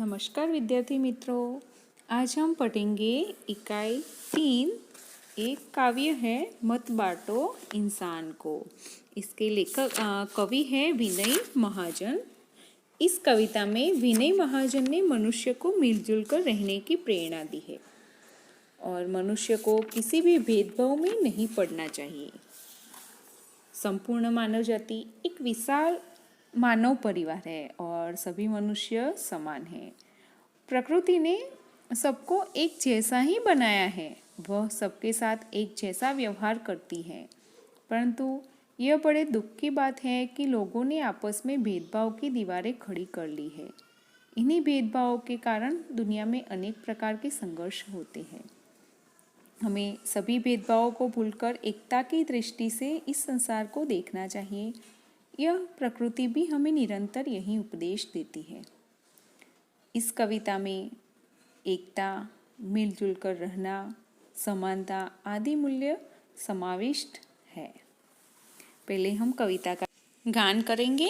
नमस्कार विद्यार्थी मित्रों, आज हम पढ़ेंगे इकाई 3। एक काव्य है मत बांटो इंसान को। इसके लेखक कवि है विनय महाजन। इस कविता में विनय महाजन ने मनुष्य को मिलजुल कर रहने की प्रेरणा दी है और मनुष्य को किसी भी भेदभाव में नहीं पड़ना चाहिए। संपूर्ण मानव जाति एक विशाल मानव परिवार है और सभी मनुष्य समान हैं। प्रकृति ने सबको एक जैसा ही बनाया है, वह सबके साथ एक जैसा व्यवहार करती है, परंतु यह बड़े दुख की बात है कि लोगों ने आपस में भेदभाव की दीवारें खड़ी कर ली है। इन्हीं भेदभावों के कारण दुनिया में अनेक प्रकार के संघर्ष होते हैं। हमें सभी भेदभावों को भूलकर एकता की दृष्टि से इस संसार को देखना चाहिए। यह प्रकृति भी हमें निरंतर यही उपदेश देती है। इस कविता में एकता, मिलजुल कर रहना, समानता आदि मूल्य समाविष्ट है। पहले हम कविता का गान करेंगे।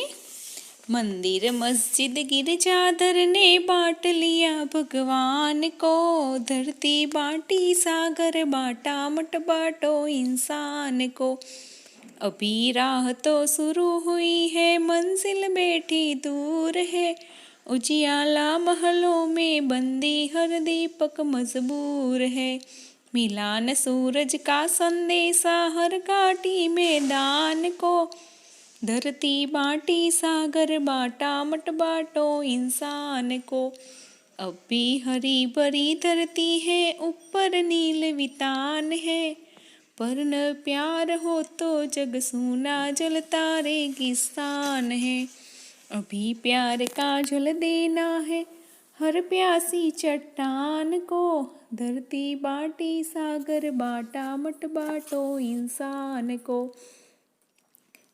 मंदिर मस्जिद गिरजाधर ने बांट लिया भगवान को, धरती बांटी सागर बांटा मत बांटो इंसान को। अभी राह तो शुरू हुई है, मंजिल बैठी दूर है, उजियाला महलों में बंदी हर दीपक मजबूर है। मिला न सूरज का संदेशा हर घाटी मैदान को, धरती बांटी सागर बांटा मत बांटो इंसान को। अब भी हरी भरी धरती है, ऊपर नील वितान है, पर न प्यार हो तो जग सूना जलता रेगिस्तान है। अभी प्यार का जल देना है हर प्यासी चट्टान को, धरती बांटी सागर बांटा मत बांटो इंसान को।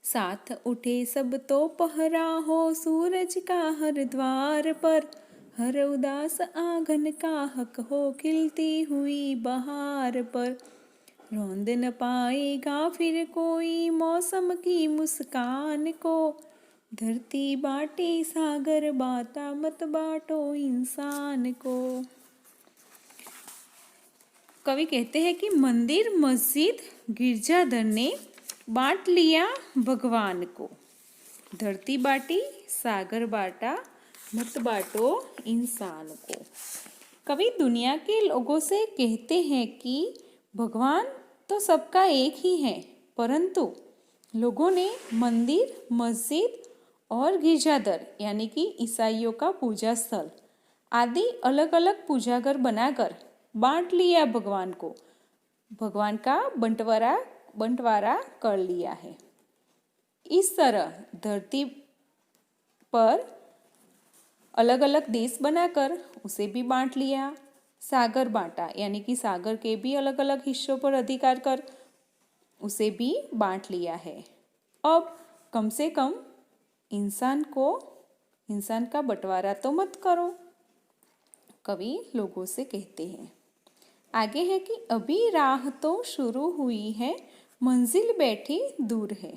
साथ उठे सब तो पहरा हो सूरज का हर द्वार पर, हर उदास आंगन का हक हो खिलती हुई बहार पर। रौंद न पाएगा फिर कोई मौसम की मुस्कान को, धरती बांटी सागर बांटा मत बांटो इंसान को। कवि कहते हैं कि मंदिर मस्जिद गिरजाधर ने बांट लिया भगवान को, धरती बांटी सागर बांटा मत बांटो इंसान को। कवि दुनिया के लोगों से कहते हैं कि भगवान तो सबका एक ही है, परंतु लोगों ने मंदिर मस्जिद और गिरजाघर यानी कि ईसाइयों का पूजा स्थल आदि अलग अलग पूजाघर बनाकर बांट लिया भगवान को, भगवान का बंटवारा कर लिया है। इस तरह धरती पर अलग अलग देश बनाकर उसे भी बांट लिया, सागर बांटा यानी कि सागर के भी अलग अलग हिस्सों पर अधिकार कर उसे भी बांट लिया है। अब कम से कम इंसान का बंटवारा तो मत करो, कवि लोगों से कहते हैं। आगे है कि अभी राह तो शुरू हुई है, मंजिल बैठी दूर है।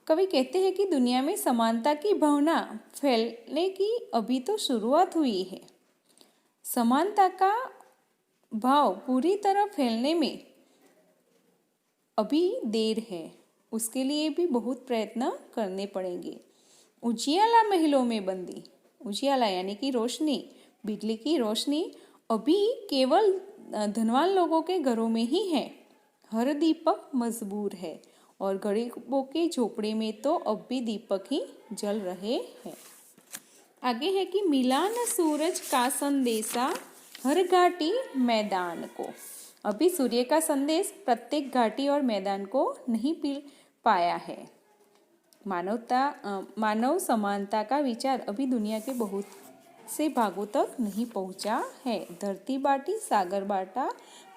कवि कहते हैं कि दुनिया में समानता की भावना फैलने की अभी तो शुरुआत हुई है। समानता का भाव पूरी तरह फैलने में अभी देर है, उसके लिए भी बहुत प्रयत्न करने पड़ेंगे। उजियाला महलों में बंदी, उजियाला यानी कि रोशनी, बिजली की रोशनी अभी केवल धनवान लोगों के घरों में ही है, हर दीपक मजबूर है और गरीबों के झोपड़े में तो अब भी दीपक ही जल रहे हैं। आगे है कि मिला न सूरज का संदेशा हर घाटी मैदान को। अभी सूर्य का संदेश प्रत्येक घाटी और मैदान को नहीं पाया है। मानव समानता का विचार अभी दुनिया के बहुत से भागों तक नहीं पहुंचा है। धरती बांटी सागर बांटा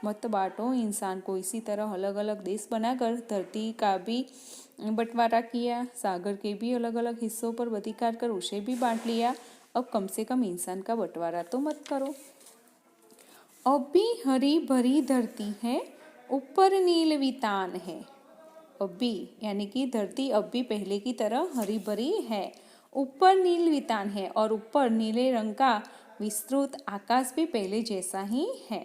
मत बांटो इंसान को। इसी तरह अलग अलग देश बनाकर धरती का भी बंटवारा किया, सागर के भी अलग अलग हिस्सों पर अधिकार कर उसे भी बांट लिया। अब कम से कम इंसान का बंटवारा तो मत करो। अब भी हरी भरी धरती है, ऊपर नील वितान है। अब भी यानी कि धरती अब भी पहले की तरह हरी भरी है, ऊपर नील वितान है और ऊपर नीले रंग का विस्तृत आकाश भी पहले जैसा ही है।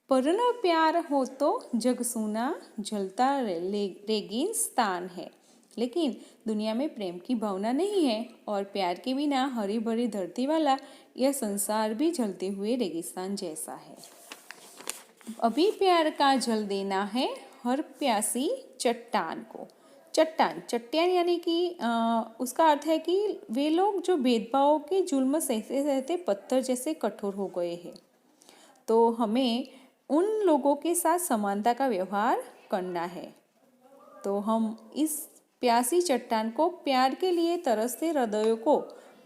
पर न प्यार हो तो जग सूना जलता रेगिन स्थान है। लेकिन दुनिया में प्रेम की भावना नहीं है और प्यार के बिना हरी भरी धरती वाला यह संसार भी जलते हुए रेगिस्तान जैसा है। अभी प्यार का जल देना है हर प्यासी चट्टान को। चट्टान यानी कि उसका अर्थ है कि वे लोग जो भेदभाव के जुल्म सहते सहते पत्थर जैसे कठोर हो गए हैं। तो हमें उन लोगों के साथ समानता का व्यवहार करना है। तो हम इस प्यासी चट्टान को प्यार के लिए तरसते हृदयों को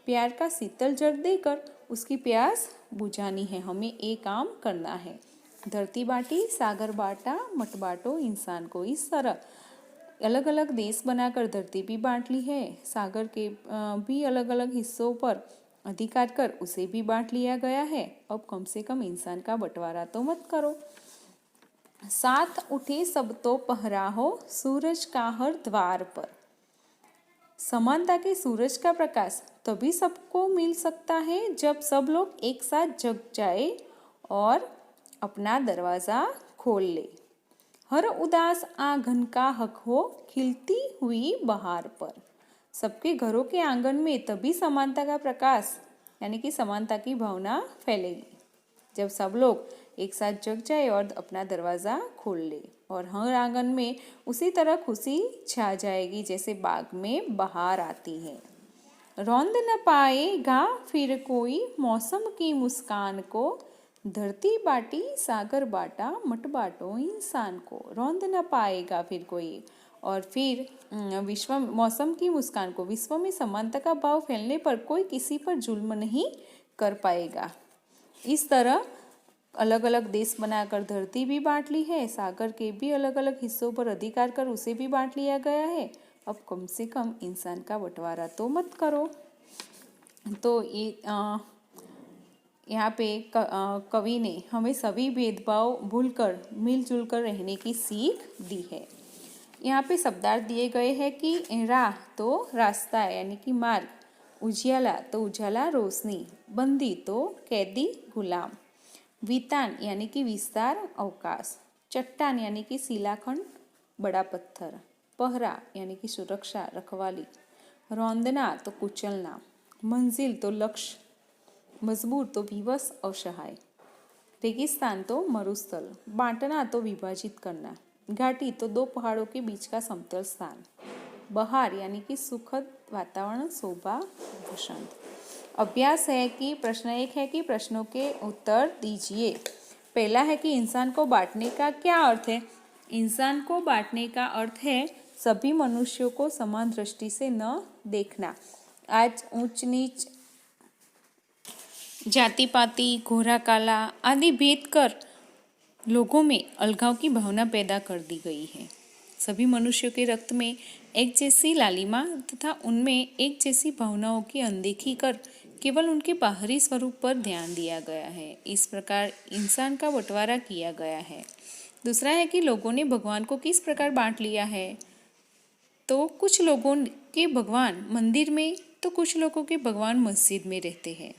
प्यार का शीतल जल देकर उसकी प्यास बुझानी है। हमें एक काम करना है। धरती बांटी सागर बांटा मत बांटो इंसान को। इस तरह अलग अलग देश बनाकर धरती भी बांट ली है। सागर के भी अलग अलग हिस्सों पर अधिकार कर उसे भी बांट लिया गया है। अब कम से कम इंसान का बंटवारा तो मत करो। साथ उठे सब तो पहरा हो सूरज का हर द्वार पर। समानता के सूरज का प्रकाश तभी सबको मिल सकता है जब सब लोग एक साथ जग जाए और अपना दरवाजा खोल ले। हर उदास आंगन का हक हो खिलती हुई बहार पर। सबके घरों के आंगन में तभी समानता का प्रकाश यानी कि समानता की भावना फैलेगी जब सब लोग एक साथ जग जाए और अपना दरवाज़ा खोल ले और हर आंगन में उसी तरह खुशी छा जाएगी जैसे बाग में बहार आती है। रौंद न पाएगा फिर कोई मौसम की मुस्कान को। धरती बाटी सागर बाटा मत बाटो इंसान को। रौंद न पाएगा फिर कोई और फिर विश्व मौसम की मुस्कान को। विश्व में समानता का भाव फैलने पर कोई किसी पर जुल्म नहीं कर पाएगा। इस तरह अलग अलग देश बनाकर धरती भी बांट ली है। सागर के भी अलग अलग हिस्सों पर अधिकार कर उसे भी बांट लिया गया है। अब कम से कम इंसान का बंटवारा तो मत करो। तो ये यहाँ पे कवि ने हमें सभी भेदभाव भूलकर मिलजुल कर रहने की सीख दी है। यहाँ पे शब्दार्थ दिए गए हैं कि राह तो रास्ता है यानी कि मार्ग, उजियाला तो उजाला रोशनी, बंदी तो कैदी गुलाम, वितान यानी कि विस्तार अवकाश, चट्टान यानी कि शिलाखंड बड़ा पत्थर, पहरा यानी कि सुरक्षा रखवाली, रौंदना तो कुचलना, मंजिल तो लक्ष्य, मजबूर तो विवश असहाय, रेगिस्तान तो मरुस्थल, बांटना तो विभाजित करना, घाटी तो दो पहाड़ों के बीच का समतल स्थान, बहार यानी कि सुखद वातावरण शोभा वसंत। अभ्यास है कि प्रश्न 1 है कि प्रश्नों के उत्तर दीजिए। पहला है कि इंसान को बांटने का क्या अर्थ है। इंसान को बांटने का अर्थ है सभी मनुष्यों को समान दृष्टि से न देखना। आज ऊंच नीच जाति पाति गोरा काला आदि भेद कर लोगों में अलगाव की भावना पैदा कर दी गई है। सभी मनुष्यों के रक्त में एक जैसी लालिमा तथा उनमें एक जैसी भावनाओं की अनदेखी कर केवल उनके बाहरी स्वरूप पर ध्यान दिया गया है। इस प्रकार इंसान का बंटवारा किया गया है। दूसरा है कि लोगों ने भगवान को किस प्रकार बांट लिया है। तो कुछ लोगों के भगवान मंदिर में तो कुछ लोगों के भगवान मस्जिद में रहते हैं।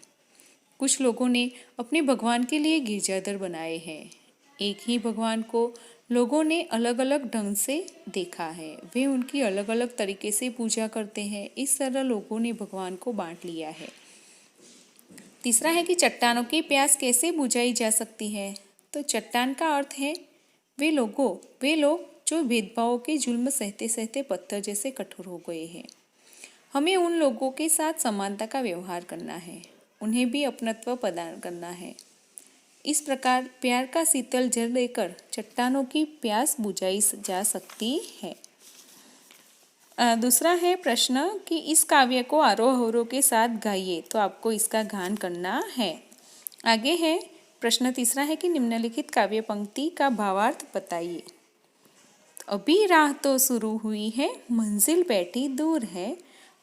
कुछ लोगों ने अपने भगवान के लिए गिरजाघर बनाए हैं। एक ही भगवान को लोगों ने अलग अलग ढंग से देखा है। वे उनकी अलग अलग तरीके से पूजा करते हैं। इस तरह लोगों ने भगवान को बांट लिया है। तीसरा है कि चट्टानों की प्यास कैसे बुझाई जा सकती है। तो चट्टान का अर्थ है वे लोग जो भेदभावों के जुल्म सहते सहते पत्थर जैसे कठोर हो गए हैं। हमें उन लोगों के साथ समानता का व्यवहार करना है, उन्हें भी अपनत्व प्रदान करना है। इस प्रकार प्यार का शीतल जल देकर चट्टानों की प्यास बुझाई जा सकती है। दूसरा है प्रश्न कि इस काव्य को आरोह अवरोह के साथ गाइए। तो आपको इसका गान करना है। आगे है प्रश्न तीसरा है कि निम्नलिखित काव्य पंक्ति का भावार्थ बताइए। अभी राह तो शुरू हुई है, मंजिल बैठी दूर है,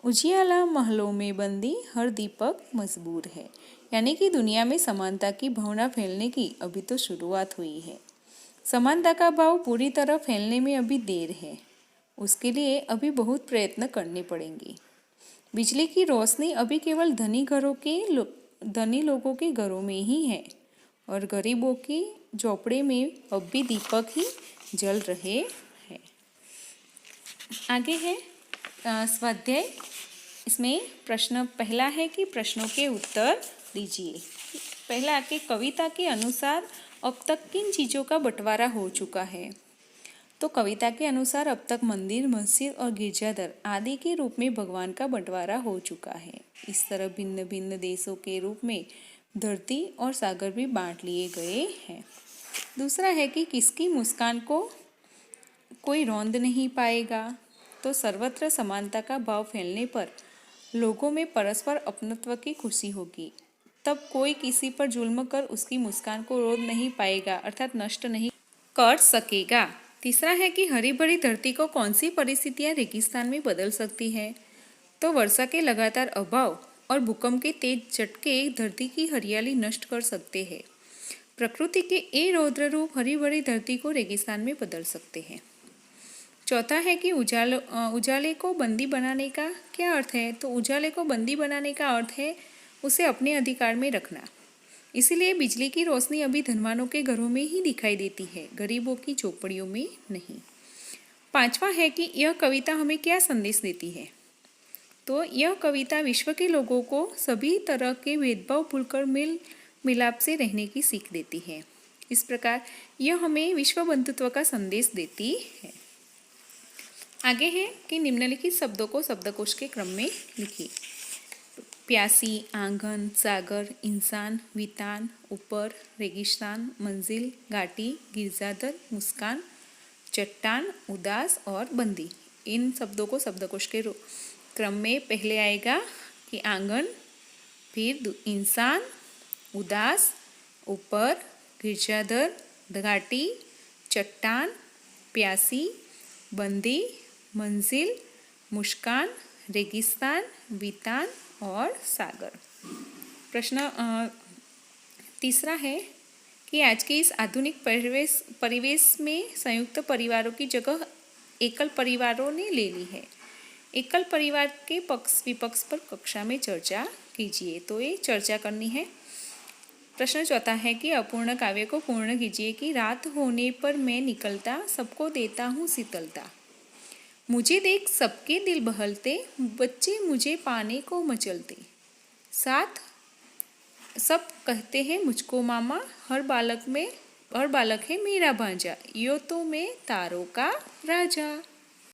उजियाला महलों में बंदी हर दीपक मजबूर है। यानी कि दुनिया में समानता की भावना फैलने की अभी तो शुरुआत हुई है। समानता का भाव पूरी तरह फैलने में अभी देर है। उसके लिए अभी बहुत प्रयत्न करने पड़ेंगे। बिजली की रोशनी अभी केवल धनी लोगों के घरों में ही है और गरीबों की झोपड़ी में अब भी दीपक ही जल रहे हैं। आगे है स्वाध्याय। इसमें प्रश्न पहला है कि प्रश्नों के उत्तर दीजिए। पहला कि कविता के अनुसार अब तक किन चीज़ों का बंटवारा हो चुका है। तो कविता के अनुसार अब तक मंदिर, मस्जिद और गिरजाघर आदि के रूप में भगवान का बंटवारा हो चुका है। इस तरह भिन्न भिन्न देशों के रूप में धरती और सागर भी बांट लिए गए हैं। दूसरा है कि किसकी मुस्कान को कोई रौंद नहीं पाएगा। तो सर्वत्र समानता का भाव फैलने पर लोगों में परस्पर अपनत्व की खुशी होगी। तब कोई किसी पर जुल्म कर उसकी मुस्कान को रोक नहीं पाएगा, अर्थात नष्ट नहीं कर सकेगा। तीसरा है कि हरी भरी धरती को कौन सी परिस्थितियां रेगिस्तान में बदल सकती है। तो वर्षा के लगातार अभाव और भूकंप के तेज झटके धरती की हरियाली नष्ट कर सकते हैं। प्रकृति के ये रौद्र रूप हरी भरी धरती को रेगिस्तान में बदल सकते हैं। चौथा है कि उजाले को बंदी बनाने का क्या अर्थ है। तो उजाले को बंदी बनाने का अर्थ है उसे अपने अधिकार में रखना। इसीलिए बिजली की रोशनी अभी धनवानों के घरों में ही दिखाई देती है, गरीबों की झोपड़ियों में नहीं। पांचवा है कि यह कविता हमें क्या संदेश देती है। तो यह कविता विश्व के लोगों को सभी तरह के भेदभाव भूलकर मेल मिलाप से रहने की सीख देती है। इस प्रकार यह हमें विश्व बंधुत्व का संदेश देती है। आगे है कि निम्नलिखित शब्दों को शब्दकोश के क्रम में लिखिए। प्यासी, आंगन, सागर, इंसान, वितान, ऊपर, रेगिस्तान, मंजिल, घाटी, गिरजाघर, मुस्कान, चट्टान, उदास और बंदी। इन शब्दों को शब्दकोश के क्रम में पहले आएगा कि आंगन, फिर इंसान, उदास, ऊपर, गिरजाघर, घाटी, चट्टान, प्यासी, बंदी, मंजिल, मुस्कान, रेगिस्तान, वितान और सागर। प्रश्न तीसरा है कि आज के इस आधुनिक परिवेश में संयुक्त परिवारों की जगह एकल परिवारों ने ले ली है। एकल परिवार के पक्ष विपक्ष पर कक्षा में चर्चा कीजिए। तो ये चर्चा करनी है। प्रश्न चौथा है कि अपूर्ण काव्य को पूर्ण कीजिए कि रात होने पर मैं निकलता, सबको देता हूँ शीतलता। मुझे देख सबके दिल बहलते, बच्चे मुझे पाने को मचलते। साथ सब कहते हैं मुझको मामा, हर बालक है मेरा भांजा, यो तो मैं तारों का राजा।